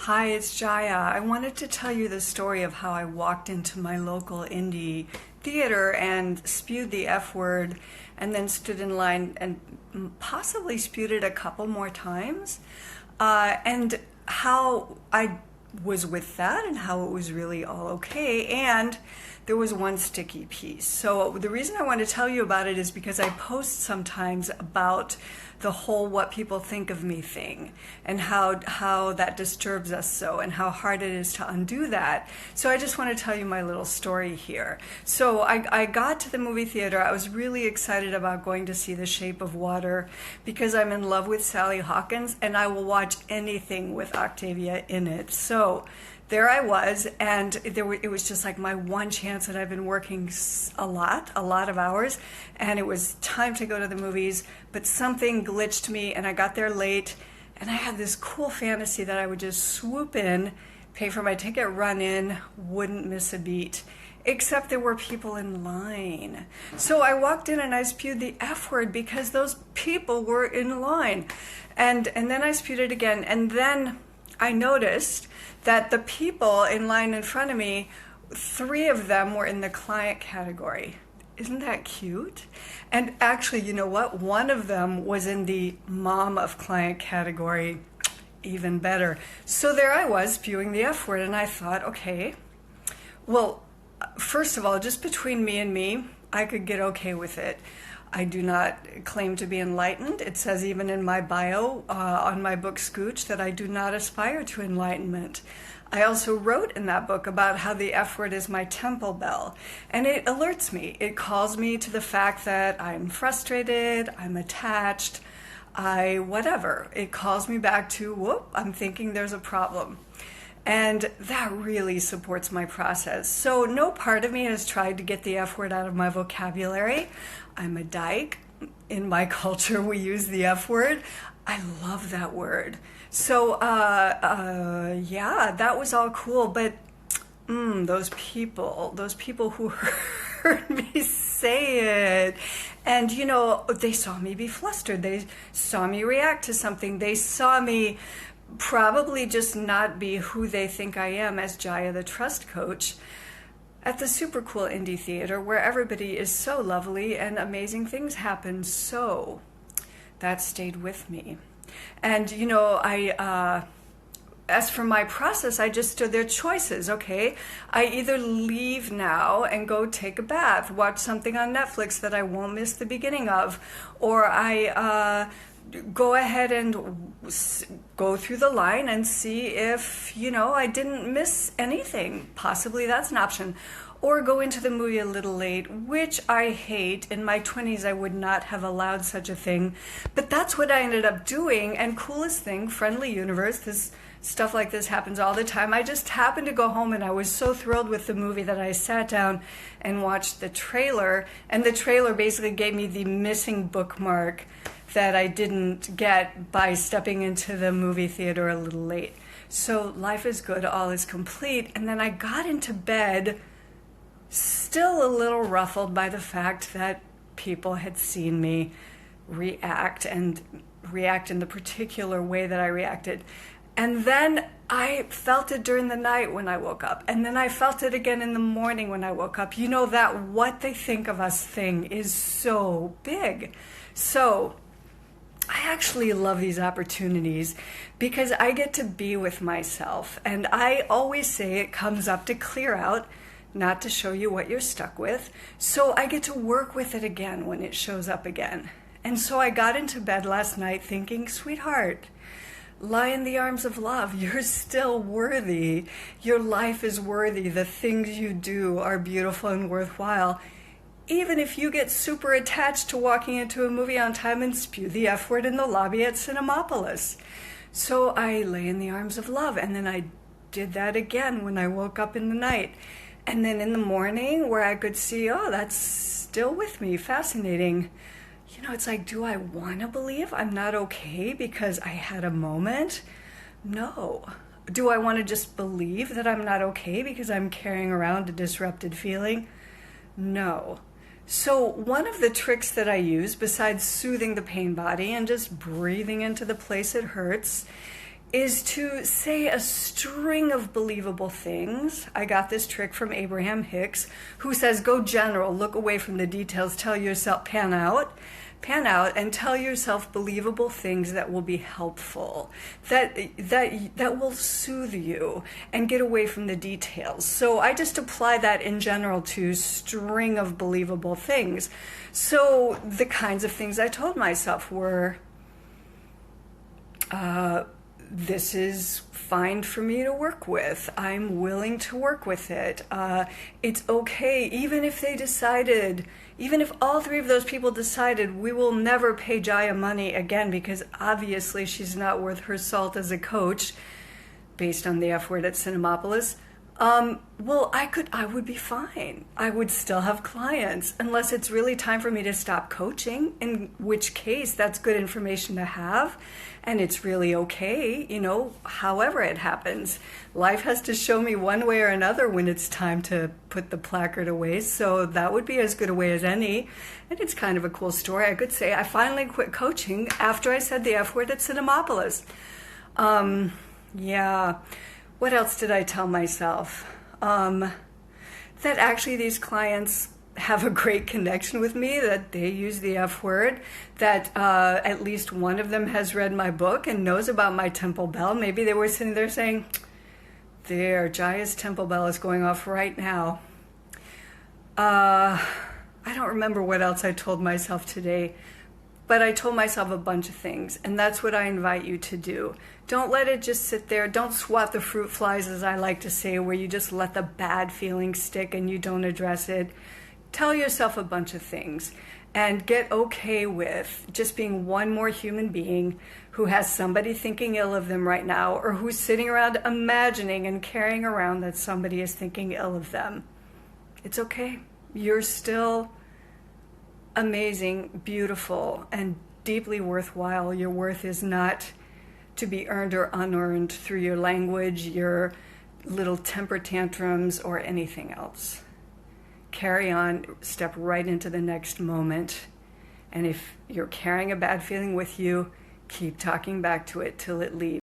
Hi, it's Jaya. I wanted to tell you the story of how I walked into my local indie theater and spewed the F word and then stood in line and possibly spewed it a couple more times. And how I was with that and how it was really all okay. And there was one sticky piece. So the reason I want to tell you about it is because I post sometimes about the whole what people think of me thing and how that disturbs us so and how hard it is to undo that. So I just want to tell you my little story here. So I got to the movie theater. I was really excited about going to see The Shape of Water because I'm in love with Sally Hawkins and I will watch anything with Octavia in it. So there I was, and it was just like my one chance that I've been working a lot of hours, and it was time to go to the movies, but something glitched me, and I got there late, and I had this cool fantasy that I would just swoop in, pay for my ticket, run in, wouldn't miss a beat. Except there were people in line. So I walked in and I spewed the F word because those people were in line. And then I spewed it again, and then I noticed that the people in line in front of me, 3 of them were in the client category. Isn't that cute? And actually, you know what? One of them was in the mom of client category. Even better. So there I was spewing the F word, and I thought, okay, well, first of all, just between me and me, I could get okay with it. I do not claim to be enlightened. It says even in my bio on my book Scooch that I do not aspire to enlightenment. I also wrote in that book about how the F word is my temple bell, and it alerts me. It calls me to the fact that I'm frustrated, I'm attached, whatever. It calls me back to, whoop, I'm thinking there's a problem. And that really supports my process. So no part of me has tried to get the F word out of my vocabulary. I'm a dyke. In my culture, we use the F word. I love that word. So, yeah, that was all cool. But those people who heard me say it, and, you know, they saw me be flustered. They saw me react to something. They saw me probably just not be who they think I am as Jaya the Trust Coach at the super cool indie theater where everybody is so lovely and amazing things happen. So that stayed with me. And, you know, as for my process, I just stood there choices, okay? I either leave now and go take a bath, watch something on Netflix that I won't miss the beginning of, or I go ahead and go through the line and see if, you know, I didn't miss anything. Possibly that's an option. Or go into the movie a little late, which I hate. In my 20s, I would not have allowed such a thing. But that's what I ended up doing. And coolest thing, friendly universe, this stuff like this happens all the time. I just happened to go home and I was so thrilled with the movie that I sat down and watched the trailer. And the trailer basically gave me the missing bookmark that I didn't get by stepping into the movie theater a little late. So life is good, all is complete. And then I got into bed still a little ruffled by the fact that people had seen me react in the particular way that I reacted. And then I felt it during the night when I woke up. And then I felt it again in the morning when I woke up. You know, that what they think of us thing is so big. So I actually love these opportunities because I get to be with myself. And I always say it comes up to clear out, not to show you what you're stuck with. So I get to work with it again when it shows up again. And so I got into bed last night thinking, sweetheart, lie in the arms of love. You're still worthy. Your life is worthy. The things you do are beautiful and worthwhile. Even if you get super attached to walking into a movie on time and spew the F word in the lobby at Cinemapolis. So I lay in the arms of love, and then I did that again when I woke up in the night. And then in the morning where I could see, oh, that's still with me, fascinating. You know, it's like, do I want to believe I'm not okay because I had a moment? No. Do I want to just believe that I'm not okay because I'm carrying around a disrupted feeling? No. So one of the tricks that I use, besides soothing the pain body and just breathing into the place it hurts, is to say a string of believable things. I got this trick from Abraham Hicks, who says, go general, look away from the details, tell yourself, pan out, and tell yourself believable things that will be helpful, that will soothe you, and get away from the details. So I just apply that in general to string of believable things. So the kinds of things I told myself were, this is fine for me to work with. I'm willing to work with it. It's okay, even if all three of those people decided we will never pay Jaya money again because obviously she's not worth her salt as a coach, based on the F word at Cinemapolis. Well, I would be fine. I would still have clients unless it's really time for me to stop coaching, in which case that's good information to have. And it's really okay, however it happens. Life has to show me one way or another when it's time to put the placard away. So that would be as good a way as any. And it's kind of a cool story. I could say I finally quit coaching after I said the F word at Cinemapolis. Yeah. What else did I tell myself? That actually these clients have a great connection with me, that they use the F word, that at least one of them has read my book and knows about my temple bell. Maybe they were sitting there saying, there, Jaya's temple bell is going off right now. I don't remember what else I told myself today, but I told myself a bunch of things, and that's what I invite you to do. Don't let it just sit there. Don't swat the fruit flies, as I like to say, where you just let the bad feelings stick and you don't address it. Tell yourself a bunch of things and get okay with just being one more human being who has somebody thinking ill of them right now, or who's sitting around imagining and carrying around that somebody is thinking ill of them. It's okay. You're still amazing, beautiful, and deeply worthwhile. Your worth is not to be earned or unearned through your language, your little temper tantrums, or anything else. Carry on, step right into the next moment. And if you're carrying a bad feeling with you, keep talking back to it till it leaves.